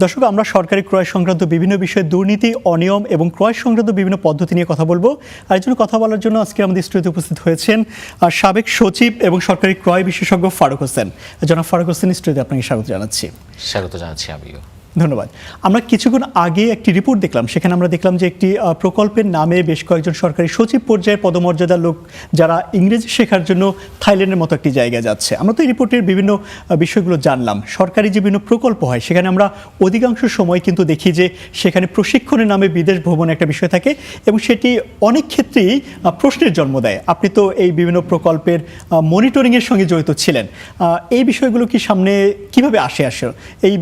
দর্শক, আমরা সরকারি ক্রয় সংক্রান্ত বিভিন্ন বিষয়ে দুর্নীতি, অনিয়ম এবং ক্রয় সংক্রান্ত বিভিন্ন পদ্ধতি নিয়ে কথা বলবো। আর এই জন্য কথা বলার জন্য আজকে আমাদের স্টুডিওতে উপস্থিত হয়েছেন সাবেক সচিব এবং সরকারি ক্রয় বিশেষজ্ঞ ফারুক হোসেন। জনাব ফারুক হোসেন, স্টুডিওতে আপনাকে স্বাগত জানাচ্ছি। স্বাগত জানাচ্ছি আমিও। ধন্যবাদ। আমরা কিছুক্ষণ আগে একটি রিপোর্ট দেখলাম, সেখানে আমরা দেখলাম যে একটি প্রকল্পের নামে বেশ কয়েকজন সরকারি সচিব পর্যায়ের পদমর্যাদার লোক যারা ইংরেজি শেখার জন্য থাইল্যান্ডের মতো একটি জায়গায় যাচ্ছে। আমরা তো এই রিপোর্টের বিভিন্ন বিষয়গুলো জানলাম। সরকারি যে বিভিন্ন প্রকল্প হয় সেখানে আমরা অধিকাংশ সময় কিন্তু দেখি যে সেখানে প্রশিক্ষণের নামে বিদেশ ভ্রমণের একটা বিষয় থাকে এবং সেটি অনেক ক্ষেত্রেই প্রশ্নের জন্ম দেয়। আপনি তো এই বিভিন্ন প্রকল্পের মনিটরিংয়ের সঙ্গে জড়িত ছিলেন। এই বিষয়গুলো কি সামনে কিভাবে আসে এই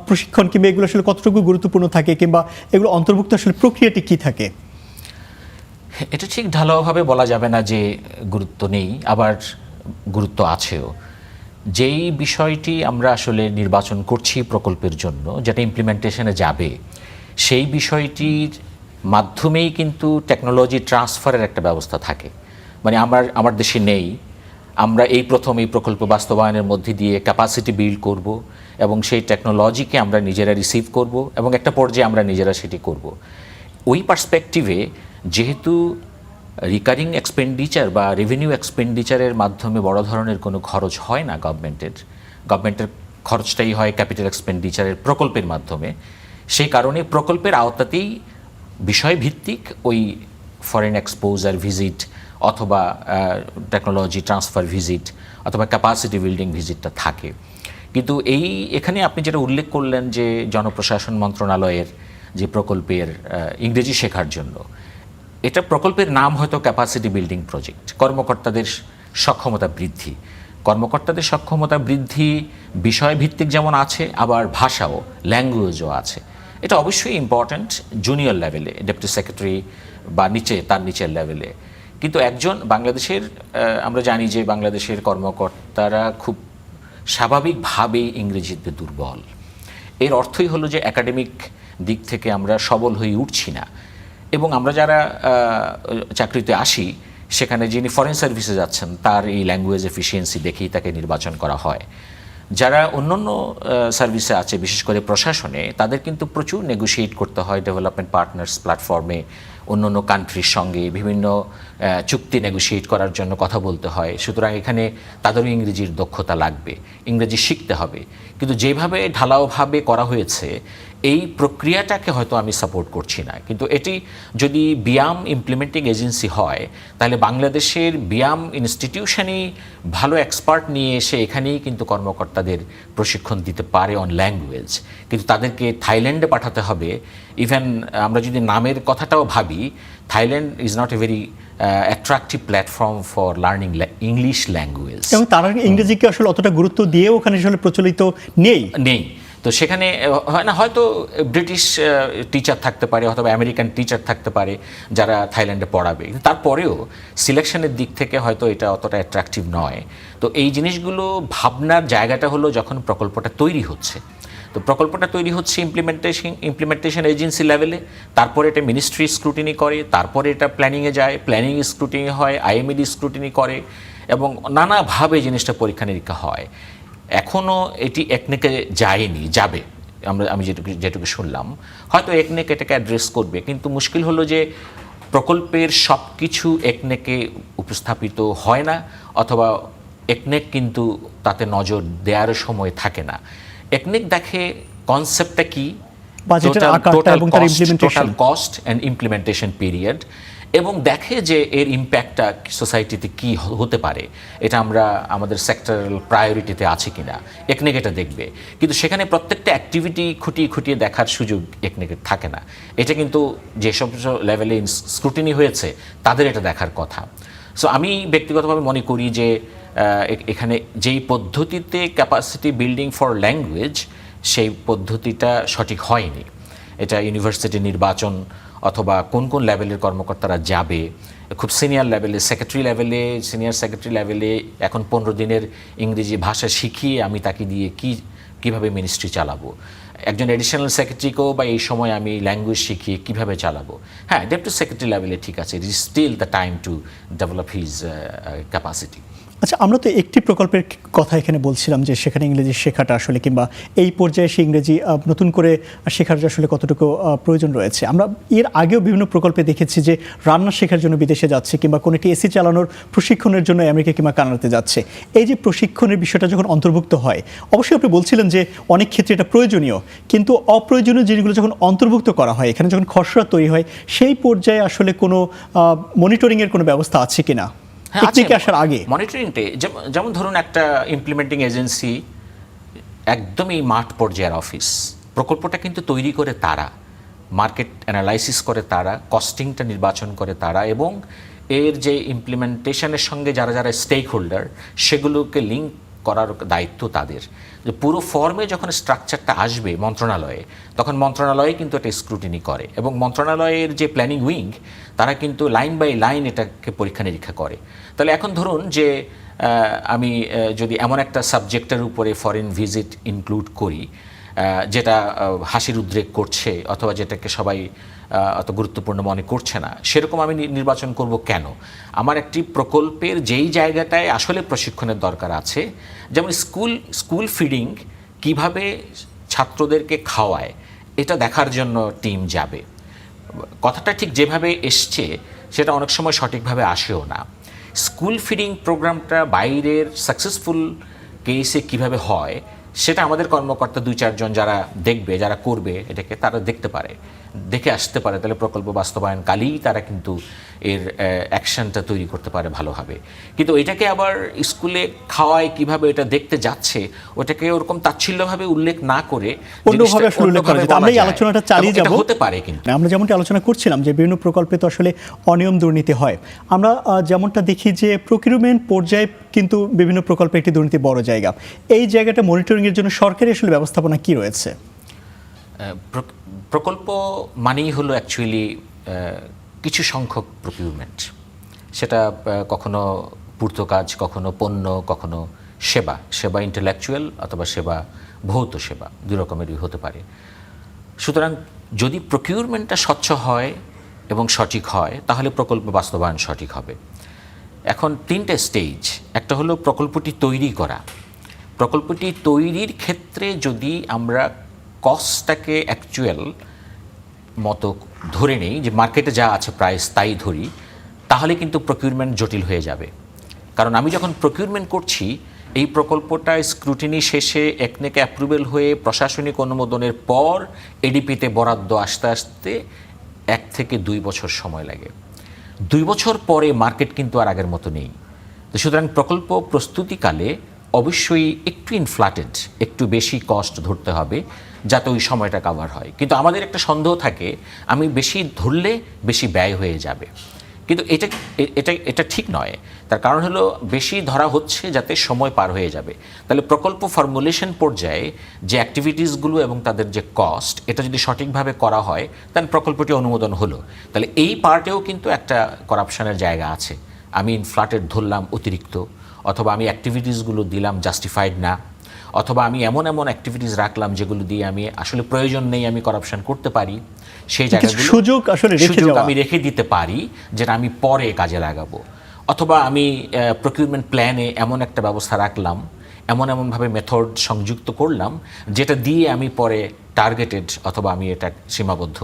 প্রশিক্ষণ কিংবা এগুলো আসলে কতটুকু গুরুত্বপূর্ণ থাকে কিংবা এগুলো অন্তর্ভুক্ত আসলে প্রক্রিয়াটি কি থাকে? এটা ঠিক ঢালাওভাবে বলা যাবে না যে গুরুত্ব নেই, আবার গুরুত্ব আছেও। যেই বিষয়টি আমরা আসলে নির্বাচন করছি প্রকল্পের জন্য, যেটা ইমপ্লিমেন্টেশনে যাবে, সেই বিষয়টির মাধ্যমেই কিন্তু টেকনোলজি ট্রান্সফারের একটা ব্যবস্থা থাকে। মানে আমার দেশে নেই, আমরা এই প্রথম এই প্রকল্প বাস্তবায়নের মধ্যে দিয়ে ক্যাপাসিটি বিল্ড করব এবং সেই টেকনোলজিকে আমরা নিজেরা রিসিভ করব এবং একটা পর্যায়ে আমরা নিজেরা সেটি করব। ওই পার্সপেক্টিভে যেহেতু রিকারিং এক্সপেন্ডিচার বা রেভিনিউ এক্সপেন্ডিচারের মাধ্যমে বড় ধরনের কোনো খরচ হয় না, গভর্নমেন্টের খরচটাই হয় ক্যাপিটাল এক্সপেন্ডিচারের প্রকল্পের মাধ্যমে। সেই কারণে প্রকল্পের আওতাতেই বিষয়ভিত্তিক ওই ফরেন এক্সপোজার ভিজিট অথবা টেকনোলজি ট্রান্সফার ভিজিট অথবা ক্যাপাসিটি বিল্ডিং ভিজিটটা থাকে। কিন্তু এখানে আপনি যেটা উল্লেখ করলেন যে জনপ্রশাসন মন্ত্রণালয়ের যে প্রকল্পের ইংরেজি শেখার জন্য, এটা প্রকল্পের নাম হয়তো ক্যাপাসিটি বিল্ডিং প্রজেক্ট, কর্মকর্তাদের সক্ষমতা বৃদ্ধি বিষয়ভিত্তিক যেমন আছে, আবার ভাষাও, ল্যাঙ্গুয়েজও আছে। এটা অবশ্যই ইম্পর্ট্যান্ট জুনিয়র লেভেলে, ডেপুটি সেক্রেটারি বা তার নিচের লেভেলে। কিন্তু একজন বাংলাদেশের, আমরা জানি যে বাংলাদেশের কর্মকর্তারা খুব স্বাভাবিকভাবেই ইংরেজিতে দুর্বল। এর অর্থই হলো যে একাডেমিক দিক থেকে আমরা সবল হয়ে উঠছি না। এবং আমরা যারা চাকরিতে আসি, সেখানে যিনি ফরেন সার্ভিসে যাচ্ছেন তার এই ল্যাঙ্গুয়েজ এফিসিয়েন্সি দেখেই তাকে নির্বাচন করা হয়। যারা অন্যান্য সার্ভিসে আছে, বিশেষ করে প্রশাসনে, তাদের কিন্তু প্রচুর নেগোশিয়েট করতে হয় ডেভেলপমেন্ট পার্টনার্স প্ল্যাটফর্মে, অন্যান্য কান্ট্রির সঙ্গে বিভিন্ন চুক্তি নেগোশিয়েট করার জন্য কথা বলতে হয়। সুতরাং এখানে তাদেরও ইংরেজির দক্ষতা লাগবে, ইংরেজি শিখতে হবে। কিন্তু যেভাবে ঢালাওভাবে করা হয়েছে, এই প্রক্রিয়াটাকে হয়তো আমি সাপোর্ট করছি না। কিন্তু এটি যদি বিয়াম ইমপ্লিমেন্টিং এজেন্সি হয়, তাহলে বাংলাদেশের বিয়াম ইনস্টিটিউশনই ভালো এক্সপার্ট নিয়ে এসে এখানেই কিন্তু কর্মকর্তাদের প্রশিক্ষণ দিতে পারে অন ল্যাঙ্গুয়েজ। কিন্তু তাদেরকে থাইল্যান্ডে পাঠাতে হবে। ইভেন আমরা যদি নামের কথাটাও ভাবি, Thailand is not a very attractive platform for learning English language. এবং তারা ইংরেজিকে আসলে অতটা গুরুত্ব দিয়ে ওখানে আসলে প্রচলিত নেই। তো সেখানে হয় না, হয়তো ব্রিটিশ টিচার থাকতে পারে অথবা আমেরিকান টিচার থাকতে পারে যারা থাইল্যান্ডে পড়াবে, তারপরেও সিলেকশনের দিক থেকে হয়তো এটা অতটা অ্যাট্রাকটিভ নয়। তো এই জিনিসগুলো ভাবনার জায়গাটা হলো যখন প্রকল্পটা তৈরি হচ্ছে। তো প্রকল্পটা তৈরি হচ্ছে ইমপ্লিমেন্টেশন এজেন্সি লেভেলে, তারপরে এটা মিনিস্ট্রি স্ক্রুটিনি করে, তারপরে এটা প্ল্যানিংয়ে যায়, প্ল্যানিং স্ক্রুটিনি হয়, আইএমইডি স্ক্রুটিনি করে এবং নানাভাবে জিনিসটা পরীক্ষা নিরীক্ষা হয়। এখনও এটি একনেকে যাবে। আমি যেটুকু শুনলাম, হয়তো একনেক এটাকে অ্যাড্রেস করবে। কিন্তু মুশকিল হলো যে প্রকল্পের সব কিছু একনেকে উপস্থাপিত হয় না, অথবা একনেক কিন্তু তাতে নজর দেওয়ার সময় থাকে না। একনেক দেখে কনসেপ্টটা কি, total cost and implementation period, এবং দেখে যে এর ইম্প্যাক্টটা সোসাইটিতে কি হতে পারে, এটা আমরা আমাদের সেক্টরাল প্রায়োরিটিতে আছে কিনা, একনেক এটা দেখবে। কিন্তু সেখানে প্রত্যেকটা অ্যাক্টিভিটি খুঁটিয়ে দেখার সুযোগ একনেকের থাকে না। এটা কিন্তু যেসব লেভেলে স্ক্রুটিনি হয়েছে তাদের এটা দেখার কথা। সো আমি ব্যক্তিগতভাবে মনে করি যে এখানে যেই পদ্ধতিতে ক্যাপাসিটি বিল্ডিং ফর ল্যাঙ্গুয়েজ, সেই পদ্ধতিটা সঠিক হয়নি। এটা ইউনিভার্সিটি নির্বাচন অথবা কোন লেভেলের কর্মকর্তারা যাবে, খুব সিনিয়র লেভেলে, সিনিয়র সেক্রেটারি লেভেলে এখন 15 দিনের ইংরেজি ভাষা শিখিয়ে আমি তাকে দিয়ে কীভাবে মিনিস্ট্রি চালাবো? একজন এডিশনাল সেক্রেটারিকেও বা এই সময় আমি ল্যাঙ্গুয়েজ শিখিয়ে কীভাবে চালাবো? হ্যাঁ, ডেপুটি সেক্রেটারি লেভেলে ঠিক আছে, it is still the time to develop his capacity. আচ্ছা, আমরা তো একটি প্রকল্পের কথা এখানে বলছিলাম যে সেখানে ইংরেজি শেখাটা আসলে কিংবা এই পর্যায়ে সে ইংরেজি নতুন করে শেখার যে আসলে কতটুকু প্রয়োজন রয়েছে। আমরা এর আগেও বিভিন্ন প্রকল্পে দেখেছি যে রান্না শেখার জন্য বিদেশে যাচ্ছে কিংবা কোনো একটি এসি চালানোর প্রশিক্ষণের জন্য আমেরিকা কিংবা কানাডাতে যাচ্ছে। এই যে প্রশিক্ষণের বিষয়টা যখন অন্তর্ভুক্ত হয়, অবশ্যই আপনি বলছিলেন যে অনেক ক্ষেত্রে এটা প্রয়োজনীয়, কিন্তু অপ্রয়োজনীয় জিনিসগুলো যখন অন্তর্ভুক্ত করা হয়, এখানে যখন খসড়া তৈরি হয়, সেই পর্যায়ে আসলে কোনো মনিটরিংয়ের কোনো ব্যবস্থা আছে কিনা টেকনিকে আসার আগে? মনিটরিংতে যেমন ধরুন একটা ইমপ্লিমেন্টিং এজেন্সি একদমই মাঠ পর্যায়ের অফিস, প্রকল্পটা কিন্তু তৈরি করে তারা, মার্কেট অ্যানালাইসিস করে তারা, কস্টিংটা নির্বাচন করে তারা, এবং এর যে ইমপ্লিমেন্টেশনের সঙ্গে যারা যারা স্টেক হোল্ডার সেগুলোকে লিঙ্ক করার দায়িত্ব তাদের। যে পুরো ফর্মে যখন স্ট্রাকচারটা আসবে মন্ত্রণালয়ে, তখন মন্ত্রণালয়ে কিন্তু এটা স্ক্রুটিনি করে, এবং মন্ত্রণালয়ের যে প্ল্যানিং উইং তারা কিন্তু লাইন বাই লাইন এটাকে পরীক্ষা নিরীক্ষা করে। তাহলে এখন ধরুন যে আমি যদি এমন একটা সাবজেক্টের উপরে ফরেন ভিজিট ইনক্লুড করি যেটা হাসির উদ্রেক করছে অথবা যেটাকে সবাই অত গুরুত্বপূর্ণ মনে করছে না, সেরকম আমি নির্বাচন করব কেন? আমার একটি প্রকল্পের যেই জায়গাটায় আসলে প্রশিক্ষণের দরকার আছে, যেমন স্কুল ফিডিং কিভাবে ছাত্রদেরকে খাওয়ায়, এটা দেখার জন্য টিম যাবে। কথাটা ঠিক যেভাবে এসছে সেটা অনেক সময় সঠিকভাবে আসেও না। স্কুল ফিডিং প্রোগ্রামটা বাইরের সাকসেসফুল কেসে কিভাবে হয় সেটা আমাদের কর্মকর্তা 2-4 জন যারা দেখবে, যারা করবে এটাকে, তারা দেখে আসতে পারে। তাহলে প্রকল্প বাস্তবায়নকালেই তারা কিন্তু এর অ্যাকশনটা তৈরি করতে পারে ভালোভাবে। কিন্তু এটাকে আবার স্কুলে খাওয়ায় কিভাবে এটা দেখতে যাচ্ছে, ওটাকে ওরকম তাচ্ছিল্যভাবে উল্লেখ না করে অন্যভাবে আসলে উল্লেখ করা যেত। আমরা এই আলোচনাটা চালিয়ে যাব, হতে পারে। কিন্তু আমরা যেমনটি আলোচনা করছিলাম যে বিভিন্ন প্রকল্পে তো আসলে অনিয়ম দুর্নীতি হয়। আমরা যেমনটা দেখি যে প্রকিউরমেন্ট পর্যায়ে কিন্তু বিভিন্ন প্রকল্পে একটি দুর্নীতি বড় জায়গা। এই জায়গাটা মনিটরিংয়ের জন্য সরকারি আসলে ব্যবস্থাপনা কি রয়েছে? প্রকল্প মানেই হলো অ্যাকচুয়ালি কিছু সংখ্যক প্রকিউরমেন্ট। সেটা কখনো পূর্ত কাজ, কখনো পণ্য, কখনো সেবা ইন্টেলেকচুয়াল অথবা সেবা ভৌত সেবা, দুই রকমেরই হতে পারে। সুতরাং যদি প্রকিউরমেন্টটা স্বচ্ছ হয় এবং সঠিক হয় তাহলে প্রকল্প বাস্তবায়ন সঠিক হবে। এখন 3টে স্টেজ। একটা হলো প্রকল্পটি তৈরি করা। প্রকল্পটি তৈরির ক্ষেত্রে যদি আমরা কস্টটাকে অ্যাকচুয়াল মতো ধরে নেই, যে মার্কেটে যা আছে প্রাইস তাই ধরি, তাহলে কিন্তু প্রকিউরমেন্ট জটিল হয়ে যাবে। কারণ আমি যখন প্রকিউরমেন্ট করছি, এই প্রকল্পটা স্ক্রুটিনি শেষে একনেকে অ্যাপ্রুভেল হয়ে প্রশাসনিক অনুমোদনের পর এডিপিতে বরাদ্দ আসতে আসতে 1 থেকে 2 বছর সময় লাগে। 2 বছর পরে মার্কেট কিন্তু আর আগের মতো নেই। তো সুতরাং প্রকল্প প্রস্তুতিকালে অবশ্যই একটু ইনফ্লেটেড, একটু বেশি কস্ট ধরতে হবে যাতে ওই সময়টা কাভার হয়। কিন্তু আমাদের একটা সন্দেহ থাকে, আমি বেশি ধরলে বেশি ব্যয় হয়ে যাবে, কিন্তু এটা ঠিক নয়। তার কারণ হলো বেশি ধরা হচ্ছে যাতে সময় পার হয়ে যাবে। তাহলে প্রকল্প ফর্মুলেশন পর্যায়ে যে অ্যাক্টিভিটিসগুলো এবং তাদের যে কস্ট, এটা যদি সঠিকভাবে করা হয় তাহলে প্রকল্পটি অনুমোদন হলো। তাহলে এই পার্টেও কিন্তু একটা করাপশনের জায়গা আছে। আমি ইনফ্লেটেড ধরলাম অতিরিক্ত, অথবা আমি অ্যাক্টিভিটিসগুলো দিলাম জাস্টিফাইড না, অথবা আমি এমন অ্যাক্টিভিটিস রাখলাম যেগুলো দিয়ে আমি আসলে প্রয়োজন নেই, আমি করাপশন করতে পারি। সেই জায়গাগুলো সুযোগ আমি রেখে দিতে পারি যেটা আমি পরে কাজে লাগাবো। অথবা আমি প্রকিউরমেন্ট প্ল্যানে এমন একটা ব্যবস্থা রাখলাম, এমনভাবে মেথড সংযুক্ত করলাম যেটা দিয়ে আমি পরে টার্গেটেড অথবা আমি এটা সীমাবদ্ধ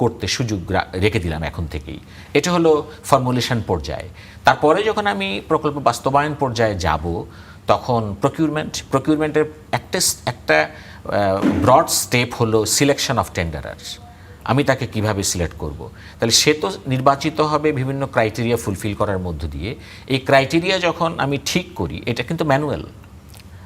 করতে সুযোগ রেখে দিলাম এখন থেকেই। এটা হলো ফর্মুলেশন পর্যায়ে। তারপরে যখন আমি প্রকল্প বাস্তবায়ন পর্যায়ে যাব, তখন প্রকিউরমেন্টের একটা ব্রড স্টেপ হলো সিলেকশন অফ টেন্ডারার। আমি তাকে কিভাবে সিলেক্ট করব। তাহলে সে তো নির্বাচিত হবে বিভিন্ন ক্রাইটেরিয়া ফুলফিল করার মধ্য দিয়ে। এই ক্রাইটেরিয়া যখন আমি ঠিক করি, এটা কিন্তু ম্যানুয়াল,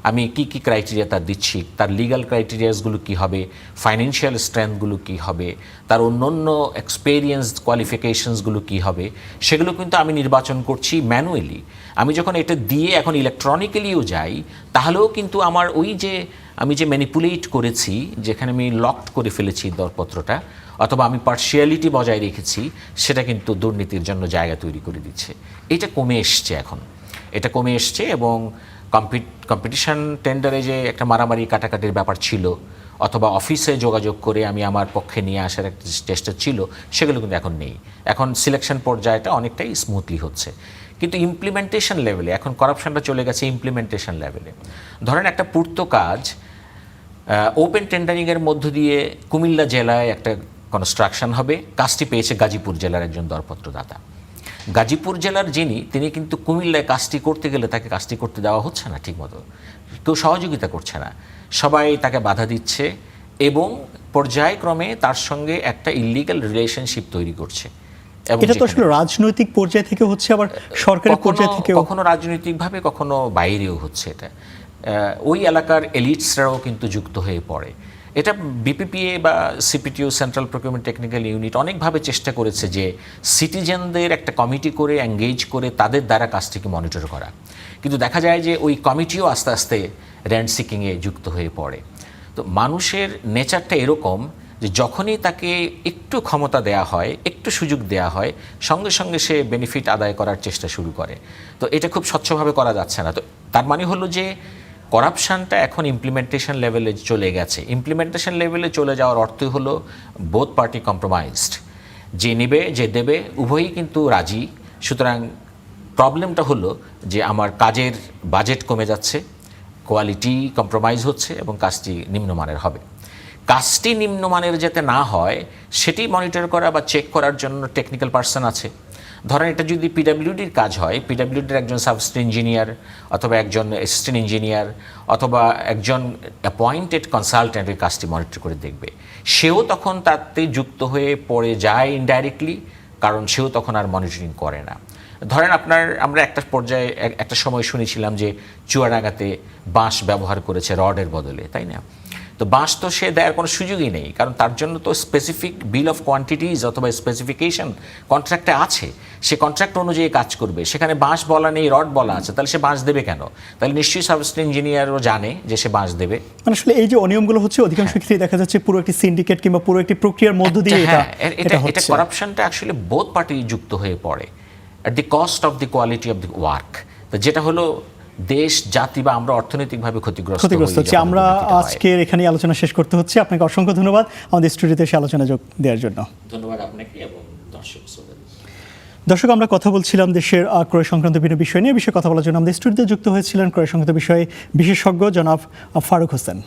আমি কি ক্রাইটেরিয়া তার দিচ্ছি, তার লিগ্যাল ক্রাইটেরিয়াসগুলো কী হবে, ফাইন্যান্সিয়াল স্ট্রেংথগুলো কী হবে, তার অন্য এক্সপেরিয়েন্স কোয়ালিফিকেশনসগুলো কী হবে, সেগুলো কিন্তু আমি নির্বাচন করছি ম্যানুয়ালি। আমি যখন এটা দিয়ে এখন ইলেকট্রনিক্যালিও যাই, তাহলেও কিন্তু আমার আমি যে ম্যানিপুলেট করেছি, যেখানে আমি লকড করে ফেলেছি দরপত্রটা, অথবা আমি পার্শিয়ালিটি বজায় রেখেছি, সেটা কিন্তু দুর্নীতির জন্য জায়গা তৈরি করে দিচ্ছে। এটা কমে এসছে এবং কম্পিটিশন টেন্ডারে যে একটা মারামারি কাটাকাটির ব্যাপার ছিল, অথবা অফিসে যোগাযোগ করে আমি আমার পক্ষে নিয়ে আসার একটা চেষ্টা ছিল, সেগুলো কিন্তু এখন নেই। এখন সিলেকশন পর্যায়টা অনেকটাই স্মুথলি হচ্ছে। কিন্তু ইমপ্লিমেন্টেশন লেভেলে এখন করাপশনটা চলে গেছে ইমপ্লিমেন্টেশন লেভেলে। ধরেন একটা পূর্ত কাজ ওপেন টেন্ডারিংয়ের মধ্য দিয়ে কুমিল্লা জেলায় একটা কনস্ট্রাকশন হবে, কাজটি পেয়েছে গাজীপুর জেলার একজন দরপত্রদাতা। গাজীপুর জেলার তিনি কিন্তু কুমিল্লায় কাজটি করতে গেলে তাকে কাজটি করতে দেওয়া হচ্ছে না ঠিকমতো, কেউ সহযোগিতা করছে না, সবাই তাকে বাধা দিচ্ছে এবং পর্যায়ক্রমে তার সঙ্গে একটা ইল্লিগ্যাল রিলেশনশিপ তৈরি করছে। এটা তো আসলে রাজনৈতিক পর্যায় থেকে হচ্ছে, আবার সরকারি পর্যায় থেকে কখনো রাজনৈতিকভাবে কখনো বাইরেও হচ্ছে। এটা ওই এলাকার এলিটসরাও কিন্তু যুক্ত হয়ে পড়ে। এটা বিপিপিএ বা সিপিটিও সেন্ট্রাল প্রকিউরমেন্ট টেকনিক্যাল ইউনিট অনেকভাবে চেষ্টা করেছে যে সিটিজেনদের একটা কমিটি করে এঙ্গেজ করে তাদের দ্বারা কাজটিকে মনিটর করা, কিন্তু দেখা যায় যে ওই কমিটিও আস্তে আস্তে র্যান্ট সিকিংয়ে যুক্ত হয়ে পড়ে। তো মানুষের নেচারটা এরকম যে যখনই তাকে একটু ক্ষমতা দেয়া হয়, একটু সুযোগ দেয়া হয়, সঙ্গে সঙ্গে সে বেনিফিট আদায় করার চেষ্টা শুরু করে। তো এটা খুব স্বচ্ছভাবে করা যাচ্ছে না। তো তার মানে হলো যে করাপশানটা এখন ইমপ্লিমেন্টেশন লেভেলে চলে গেছে। ইমপ্লিমেন্টেশন লেভেলে চলে যাওয়ার অর্থই হলো বোথ পার্টি কম্প্রোমাইজড, যে নেবে যে দেবে উভয়ই কিন্তু রাজি। সুতরাং প্রবলেমটা হলো যে আমার কাজের বাজেট কমে যাচ্ছে, কোয়ালিটি কম্প্রোমাইজ হচ্ছে এবং কাজটি নিম্নমানের হবে। কাজটি নিম্নমানের যাতে না হয় সেটি মনিটর করা বা চেক করার জন্য টেকনিক্যাল পার্সন আছে। ধরেন এটা যদি পিডাব্লিউডির কাজ হয়, পিডাব্লিউডির একজন সাবস্টেন্ট ইঞ্জিনিয়ার অথবা একজন অ্যাসিস্ট্যান্ট ইঞ্জিনিয়ার অথবা একজন অ্যাপয়েন্টেড কনসালট্যান্ট ওই কাজটি মনিটর করে দেখবে। সেও তখন তাতে যুক্ত হয়ে পড়ে যায় ইনডাইরেক্টলি, কারণ সেও তখন আর মনিটরিং করে না। ধরেন আমরা একটা পর্যায়ে একটা সময় শুনেছিলাম যে চুয়াডাঙ্গাতে বাঁশ ব্যবহার করেছে রডের বদলে, তাই না? তো বাঁশ তো সে দেওয়ার কোনো সুযোগই নেই, কারণ তার জন্য তো স্পেসিফিক বিল অফ কোয়ান্টিটিজ অথবা স্পেসিফিকেশন কন্ট্রাক্টে আছে, সে কন্ট্রাক্ট অনুযায়ী কাজ করবে। সেখানে বাঁশ বলা নেই, রড বলা আছে, তাহলে সে বাঁশ দেবে কেন? তাহলে নিশ্চয়ই সাবস্টেন্ট ইঞ্জিনিয়ারও জানে যে সে বাঁশ দেবে। মানে আসলে এই যে অনিয়মগুলো হচ্ছে অধিকাংশ ক্ষেত্রে দেখা যাচ্ছে পুরো একটি সিন্ডিকেট কিংবা পুরো একটি প্রক্রিয়ার মধ্য দিয়ে এটা করাপশনটা অ্যাকচুয়ালি বোথ পার্টি যুক্ত হয়ে পড়ে at the cost of the quality of the work. তো যেটা হলো দেশ জাতি বা আমরা অর্থনৈতিকভাবে ক্ষতিগ্রস্ত হচ্ছে। আমরা আজকের এখানে আলোচনা শেষ করতে হচ্ছে। আপনাকে অসংখ্য ধন্যবাদ আমাদের স্টুডিওতে এসে আলোচনা যোগ দেওয়ার জন্য। ধন্যবাদ আপনাকে এবং দর্শক, আমরা কথা বলছিলাম দেশের ক্রয় সংক্রান্ত বিভিন্ন বিষয় নিয়ে। বিষয়ে কথা বলার জন্য আমাদের স্টুডিওতে যুক্ত হয়েছিলেন ক্রয় সংক্রান্ত বিষয়ে বিশেষজ্ঞ জনাব ফারুক হোসেন।